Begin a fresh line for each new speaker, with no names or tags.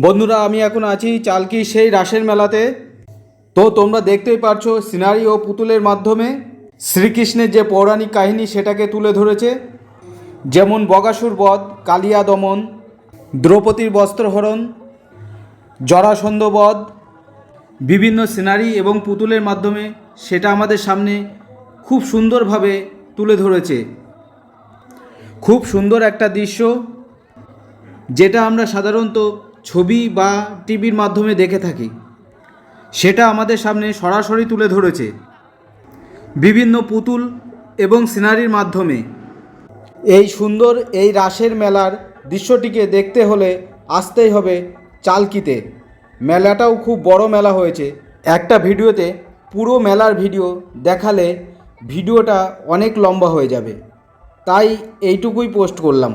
বন্ধুরা, আমি এখন আছি চালকি সেই রাসের মেলাতে। তো তোমরা দেখতেই পারছো সিনারি ও পুতুলের মাধ্যমে শ্রীকৃষ্ণের যে পৌরাণিক কাহিনী সেটাকে তুলে ধরেছে। যেমন বগাসুর বধ, কালিয়া দমন, দ্রৌপদীর বস্ত্রহরণ, জরাসন্ধ বধ, বিভিন্ন সিনারি এবং পুতুলের মাধ্যমে সেটা আমাদের সামনে খুব সুন্দরভাবে তুলে ধরেছে। খুব সুন্দর একটা দৃশ্য, যেটা আমরা সাধারণত ছবি বা টিভির মাধ্যমে দেখে থাকি, সেটা আমাদের সামনে সরাসরি তুলে ধরেছে বিভিন্ন পুতুল এবং সিনারির মাধ্যমে। এই সুন্দর এই রাসের মেলার দৃশ্যটিকে দেখতে হলে আসতেই হবে চালকিতে। মেলাটাও খুব বড় মেলা হয়েছে। একটা ভিডিওতে পুরো মেলার ভিডিও দেখালে ভিডিওটা অনেক লম্বা হয়ে যাবে, তাই এইটুকুই পোস্ট করলাম।